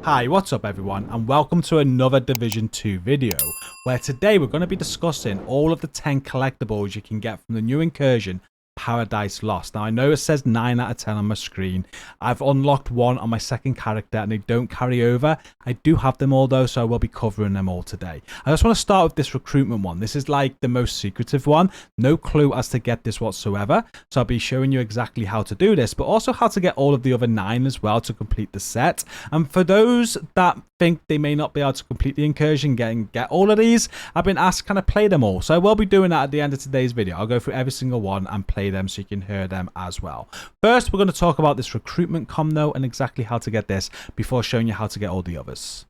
Hi, what's up everyone, and welcome to another Division 2 video, where today we're going to be discussing all of the 10 collectibles you can get from the new incursion, Paradise Lost. Now I know it says 9 out of 10 on my screen. I've unlocked one on my second character and they don't carry over. I do have them all though, so I will be covering them all today. I just want to start with this recruitment one. This is like the most secretive one. No clue as to get this whatsoever. So I'll be showing you exactly how to do this, but also how to get all of the other 9 as well to complete the set. And for those that think they may not be able to complete the incursion, get all of these, I've been asked can I play them all. So I will be doing that at the end of today's video. I'll go through every single one and play them so you can hear them as well. First, we're going to talk about this recruitment comm though and exactly how to get this before showing you how to get all the others.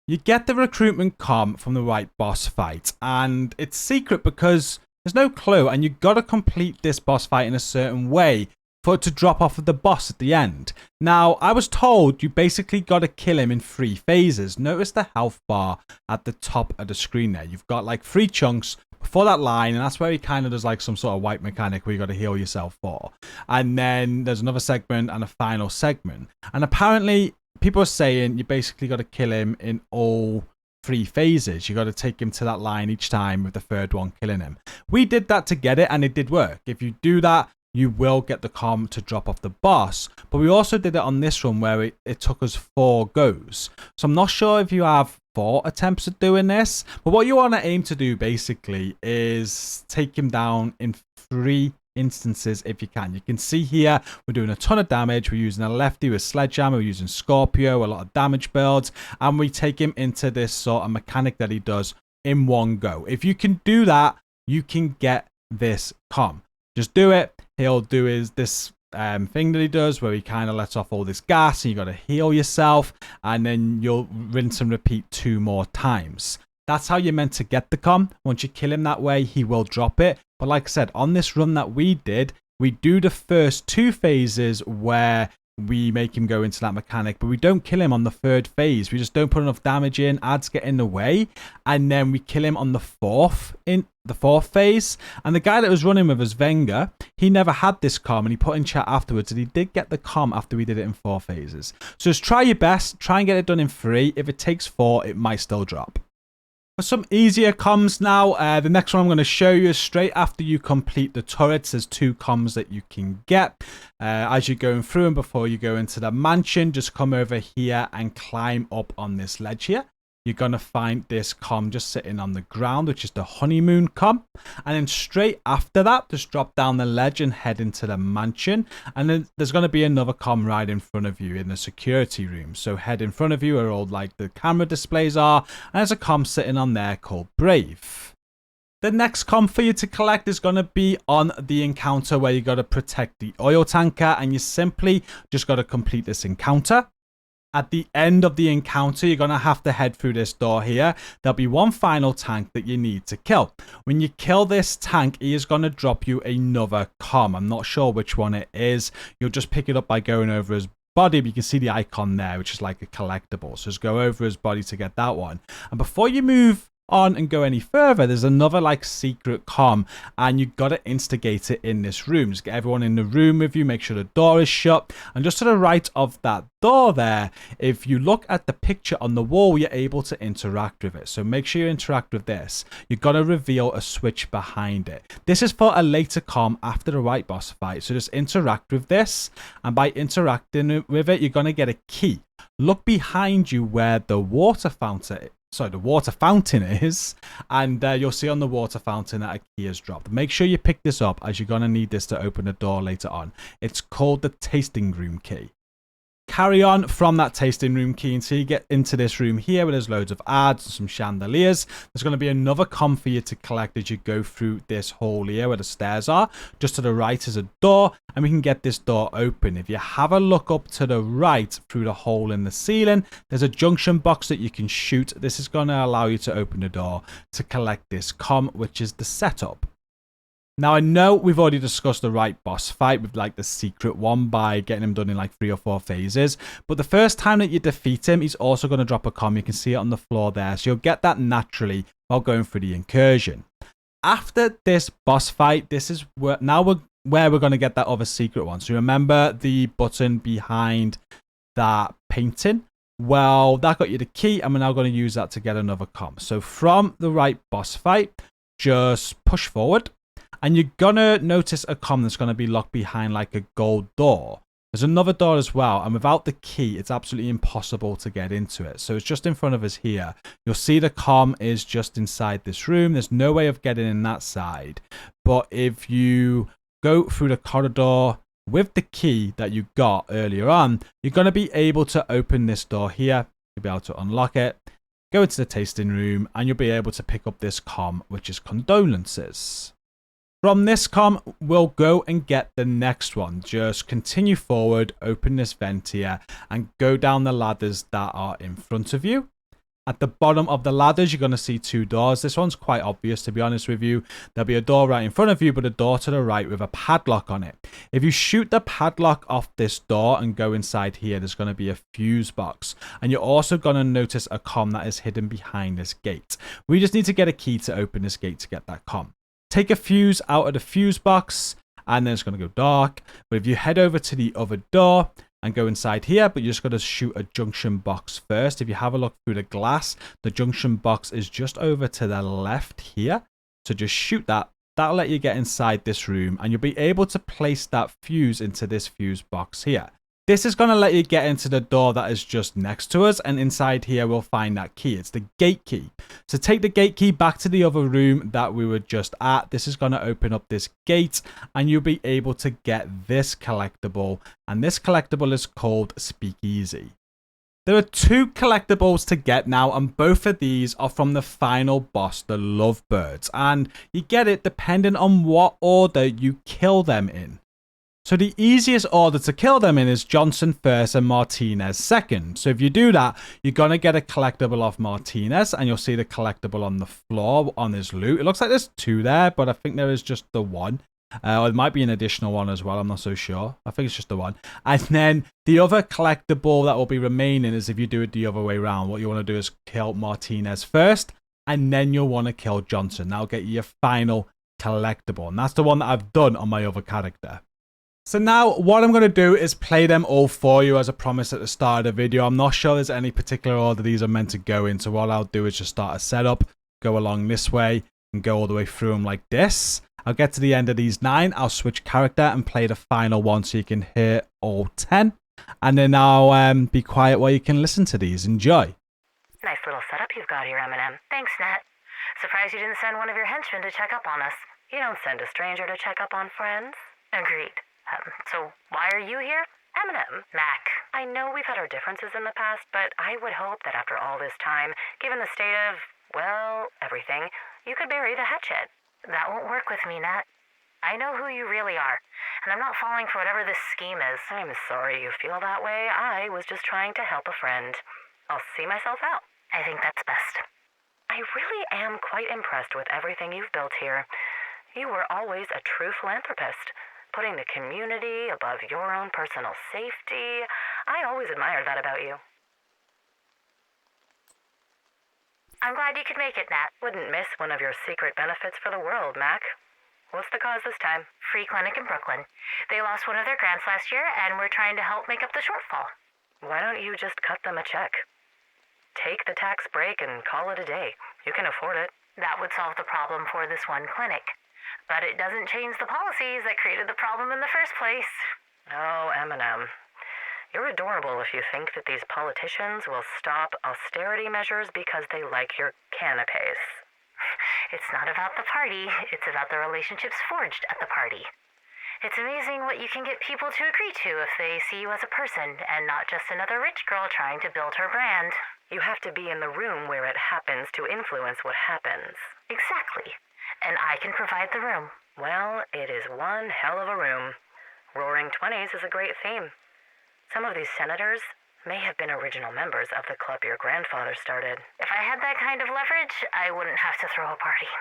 You get the recruitment comm from the right boss fight, and it's secret because there's no clue, and you've got to complete this boss fight in a certain way for it to drop off of the boss at the end. Now, I was told you basically got to kill him in 3 phases. Notice the health bar at the top of the screen there. You've got like 3 chunks before that line, and that's where he kind of does like some sort of wipe mechanic where you got to heal yourself for. And then there's another segment and a final segment. And apparently people are saying you basically got to kill him in all 3 phases. You got to take him to that line each time, with the third one killing him. We did that to get it and it did work. If you do that, you will get the comm to drop off the boss. But we also did it on this run where it took us 4 goes. So I'm not sure if you have 4 attempts at doing this. But what you want to aim to do basically is take him down in 3 instances if you can. You can see here we're doing a ton of damage. We're using a lefty with sledgehammer. We're using Scorpio, a lot of damage builds. And we take him into this sort of mechanic that he does in 1 go. If you can do that, you can get this comm. Just do it. He'll do this thing that he does where he kind of lets off all this gas and you got to heal yourself, and then you'll rinse and repeat 2 more times. That's how you're meant to get the comm. Once you kill him that way, he will drop it. But like I said, on this run that we did, we do the first 2 phases where we make him go into that mechanic, but we don't kill him on the 3rd phase. We just don't put enough damage in, ads get in the way, and then we kill him on the 4th phase. And the guy that was running with us, Venga, he never had this comm, and he put in chat afterwards that he did get the comm after we did it in 4 phases. So just try your best, try and get it done in 3. If it takes 4, it might still drop. For some easier comms now, the next one I'm going to show you is straight after you complete the turrets. There's 2 comms that you can get as you're going through, and before you go into the mansion, just come over here and climb up on this ledge here. You're going to find this comm just sitting on the ground, which is the honeymoon comm. And then straight after that, just drop down the ledge and head into the mansion. And then there's going to be another comm right in front of you in the security room. So head in front of you where all like the camera displays are. And there's a comm sitting on there called Brave. The next comm for you to collect is going to be on the encounter where you got to protect the oil tanker. And you simply just got to complete this encounter. At the end of the encounter, you're going to have to head through this door here. There'll be 1 final tank that you need to kill. When you kill this tank, he is going to drop you another comm. I'm not sure which one it is. You'll just pick it up by going over his body. But you can see the icon there, which is like a collectible. So just go over his body to get that one. And before you move on and go any further, there's another like secret comm, and you got to instigate it in this room. Just get everyone in the room with you, make sure the door is shut, and just to the right of that door there, if you look at the picture on the wall, you're able to interact with it. So make sure you interact with this. You've got to reveal a switch behind it. This is for a later comm after the right boss fight, so just interact with this, and by interacting with it, you're going to get a key. Look behind you where the water fountain is, and you'll see on the water fountain that a key is dropped. Make sure you pick this up, as you're going to need this to open the door later on. It's called the tasting room key. Carry on from that tasting room key until you get into this room here where there's loads of ads and some chandeliers. There's going to be another comm for you to collect as you go through this hall here where the stairs are. Just to the right is a door, and we can get this door open. If you have a look up to the right through the hole in the ceiling, there's a junction box that you can shoot. This is going to allow you to open the door to collect this comm, which is the setup. Now, I know we've already discussed the right boss fight with like the secret one by getting him done in like 3 or 4 phases. But the first time that you defeat him, he's also going to drop a comm. You can see it on the floor there. So you'll get that naturally while going through the incursion. After this boss fight, this is where we're going to get that other secret one. So remember the button behind that painting? Well, that got you the key, and we're now going to use that to get another comm. So from the right boss fight, just push forward, and you're going to notice a comm that's going to be locked behind like a gold door. There's another door as well, and without the key, it's absolutely impossible to get into it. So it's just in front of us here. You'll see the comm is just inside this room. There's no way of getting in that side. But if you go through the corridor with the key that you got earlier on, you're going to be able to open this door here. You'll be able to unlock it, go into the tasting room, and you'll be able to pick up this comm, which is condolences. From this comm, we'll go and get the next one. Just continue forward, open this vent here, and go down the ladders that are in front of you. At the bottom of the ladders, you're going to see two doors. This one's quite obvious, to be honest with you. There'll be a door right in front of you, but a door to the right with a padlock on it. If you shoot the padlock off this door and go inside here, there's going to be a fuse box. And you're also going to notice a comm that is hidden behind this gate. We just need to get a key to open this gate to get that comm. Take a fuse out of the fuse box, and then it's going to go dark. But if you head over to the other door and go inside here, but you're just going to shoot a junction box first. If you have a look through the glass, the junction box is just over to the left here. So just shoot that. That'll let you get inside this room, and you'll be able to place that fuse into this fuse box here. This is going to let you get into the door that is just next to us, and inside here we'll find that key. It's the gate key. So take the gate key back to the other room that we were just at. This is going to open up this gate, and you'll be able to get this collectible, and this collectible is called Speakeasy. There are two collectibles to get now, and both of these are from the final boss, the Lovebirds, and you get it depending on what order you kill them in. So the easiest order to kill them in is Johnson first and Martinez second. So if you do that, you're going to get a collectible off Martinez, and you'll see the collectible on the floor on his loot. It looks like there's two there, but I think there is just the one. Or it might be an additional one as well. I'm not so sure. I think it's just the one. And then the other collectible that will be remaining is if you do it the other way around. What you want to do is kill Martinez first, and then you'll want to kill Johnson. That'll get you your final collectible. And that's the one that I've done on my other character. So now what I'm going to do is play them all for you as I promised at the start of the video. I'm not sure there's any particular order these are meant to go in. So what I'll do is just start a setup, go along this way, and go all the way through them like this. I'll get to the end of these 9. I'll switch character and play the final one so you can hear all 10. And then I'll be quiet while you can listen to these. Enjoy. Nice little setup you've got here, Eminem. Thanks, Nat. Surprised you didn't send one of your henchmen to check up on us. You don't send a stranger to check up on friends. Agreed. So why are you here? Eminem. Mac, I know we've had our differences in the past, but I would hope that after all this time, given the state of, well, everything, you could bury the hatchet. That won't work with me, Nat. I know who you really are, and I'm not falling for whatever this scheme is. I'm sorry you feel that way. I was just trying to help a friend. I'll see myself out. I think that's best. I really am quite impressed with everything you've built here. You were always a true philanthropist. Putting the community above your own personal safety. I always admired that about you. I'm glad you could make it, Nat. Wouldn't miss one of your secret benefits for the world, Mac. What's the cause this time? Free clinic in Brooklyn. They lost one of their grants last year, and we're trying to help make up the shortfall. Why don't you just cut them a check? Take the tax break and call it a day. You can afford it. That would solve the problem for this one clinic. But it doesn't change the policies that created the problem in the first place. Oh, Eminem. You're adorable if you think that these politicians will stop austerity measures because they like your canapes. It's not about the party, it's about the relationships forged at the party. It's amazing what you can get people to agree to if they see you as a person and not just another rich girl trying to build her brand. You have to be in the room where it happens to influence what happens. Exactly. And I can provide the room. Well, it is one hell of a room. Roaring Twenties is a great theme. Some of these senators may have been original members of the club your grandfather started. If I had that kind of leverage, I wouldn't have to throw a party.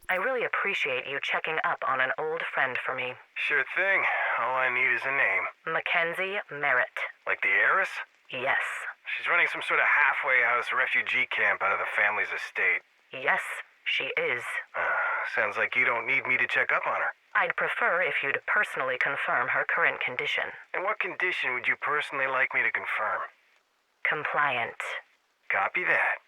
I really appreciate you checking up on an old friend for me. Sure thing. All I need is a name. Mackenzie Merritt. Like the heiress? Yes. She's running some sort of halfway house refugee camp out of the family's estate. Yes, she is. Sounds like you don't need me to check up on her. I'd prefer if you'd personally confirm her current condition. And what condition would you personally like me to confirm? Compliant. Copy that.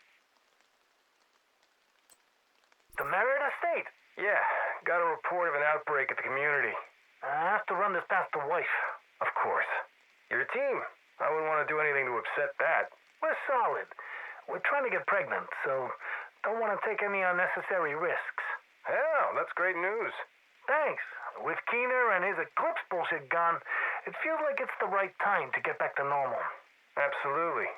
The Merritt Estate. Yeah, got a report of an outbreak at the community. I have to run this past the wife. Of course. Your team. I wouldn't want to do anything to upset that. We're solid. We're trying to get pregnant, so don't want to take any unnecessary risks. Hell, that's great news. Thanks. With Keener and his eclipse bullshit gone, it feels like it's the right time to get back to normal. Absolutely.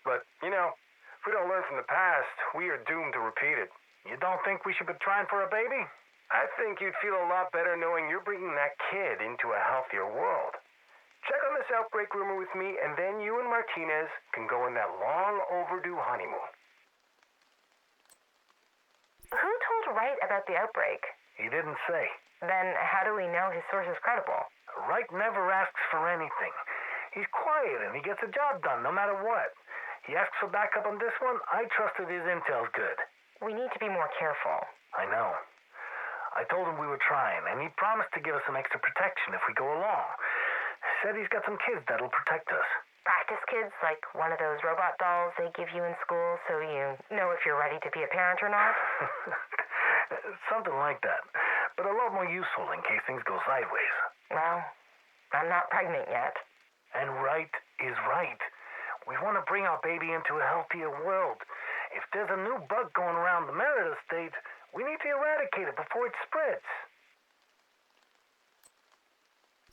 But, if we don't learn from the past, we are doomed to repeat it. You don't think we should be trying for a baby? I think you'd feel a lot better knowing you're bringing that kid into a healthier world. Check on this outbreak rumor with me, and then you and Martinez can go on that long overdue honeymoon. Who told Wright about the outbreak? He didn't say. Then how do we know his source is credible? Wright never asks for anything. He's quiet and he gets the job done no matter what. He asks for backup on this one. I trust that his intel's good. We need to be more careful. I know. I told him we were trying, and he promised to give us some extra protection if we go along. Said he's got some kids that'll protect us. Practice kids, like one of those robot dolls they give you in school so you know if you're ready to be a parent or not? Something like that. But a lot more useful in case things go sideways. Well, I'm not pregnant yet. And right is right. We want to bring our baby into a healthier world. If there's a new bug going around the Merritt Estate, we need to eradicate it before it spreads.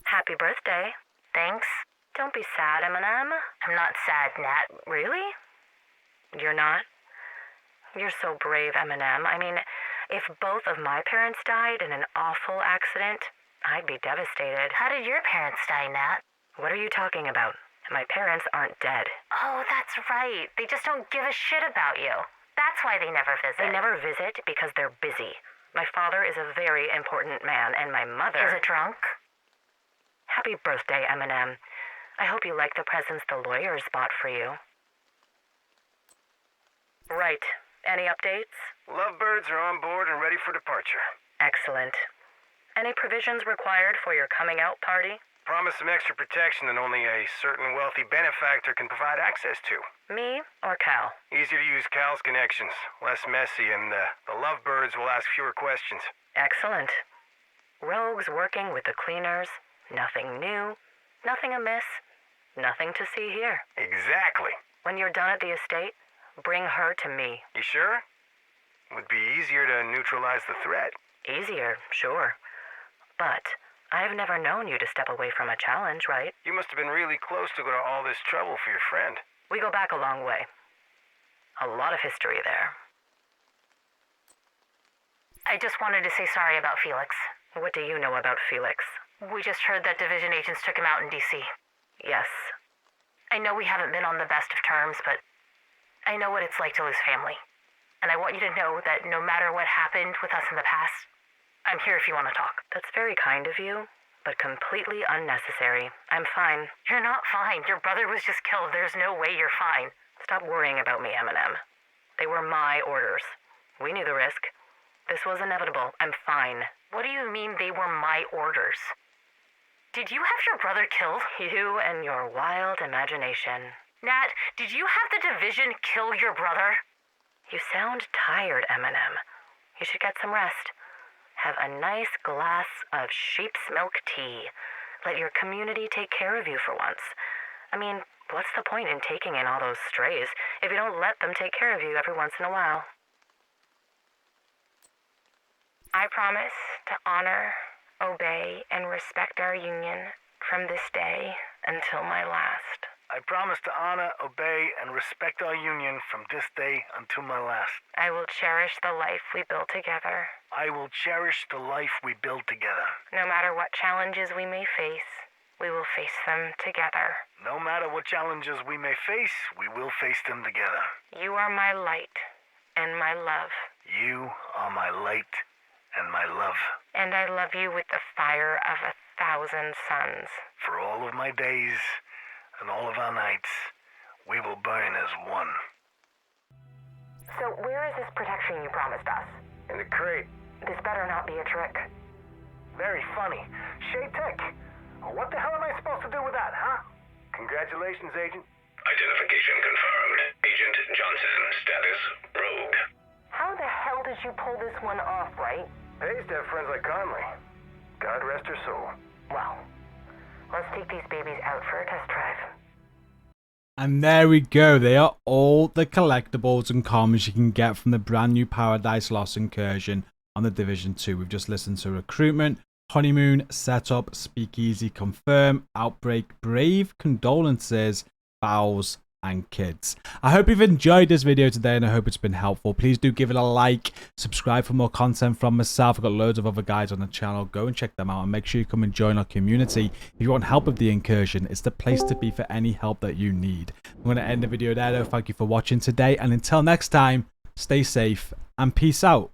Happy birthday. Thanks. Don't be sad, Eminem. I'm not sad, Nat. Really? You're not? You're so brave, Eminem. I mean, if both of my parents died in an awful accident, I'd be devastated. How did your parents die, Nat? What are you talking about? My parents aren't dead. Oh, that's right. They just don't give a shit about you. That's why they never visit. They never visit because they're busy. My father is a very important man, and my mother... Is a drunk? Happy birthday, Eminem. I hope you like the presents the lawyers bought for you. Right. Any updates? Lovebirds are on board and ready for departure. Excellent. Any provisions required for your coming out party? Promise some extra protection than only a certain wealthy benefactor can provide access to. Me or Cal? Easier to use Cal's connections, less messy, and the Lovebirds will ask fewer questions. Excellent. Rogues working with the cleaners. Nothing new. Nothing amiss. Nothing to see here. Exactly. When you're done at the estate, bring her to me. You sure? Would be easier to neutralize the threat. Easier, sure. But I've never known you to step away from a challenge, right? You must have been really close to go to all this trouble for your friend. We go back a long way. A lot of history there. I just wanted to say sorry about Felix. What do you know about Felix? We just heard that division agents took him out in D.C. Yes. I know we haven't been on the best of terms, but I know what it's like to lose family. And I want you to know that no matter what happened with us in the past, I'm here if you want to talk. That's very kind of you, but completely unnecessary. I'm fine. You're not fine. Your brother was just killed. There's no way you're fine. Stop worrying about me, Eminem. They were my orders. We knew the risk. This was inevitable. I'm fine. What do you mean they were my orders? Did you have your brother killed? You and your wild imagination. Nat, did you have the division kill your brother? You sound tired, Eminem. You should get some rest. Have a nice glass of sheep's milk tea. Let your community take care of you for once. I mean, what's the point in taking in all those strays if you don't let them take care of you every once in a while? I promise to honor, obey, and respect our union from this day until my last. I promise to honor, obey, and respect our union from this day until my last. I will cherish the life we built together. I will cherish the life we build together. No matter what challenges we may face, we will face them together. No matter what challenges we may face, we will face them together. You are my light and my love. You are my light and my love. And I love you with the fire of 1,000 suns. For all of my days and all of our nights, we will burn as one. So where is this protection you promised us? In the crate. This better not be a trick. Very funny. Shay Tech. What the hell am I supposed to do with that, huh? Congratulations, Agent. Identification confirmed. Agent Johnson. Status rogue. How the hell did you pull this one off, right? Pays to have friends like Conley. God rest her soul. Well, let's take these babies out for a test drive. And there we go. They are all the collectibles and comms you can get from the brand new Paradise Lost incursion on the Division 2. We've just listened to Recruitment, Honeymoon, Setup, Speakeasy, Confirm, Outbreak, Brave, Condolences, Vows, and Kids. I hope you've enjoyed this video today and I hope it's been helpful. Please do give it a like, subscribe for more content from myself. I've got loads of other guys on the channel. Go and check them out and make sure you come and join our community. If you want help with the incursion, it's the place to be for any help that you need. I'm going to end the video there though. Thank you for watching today and until next time, stay safe and peace out.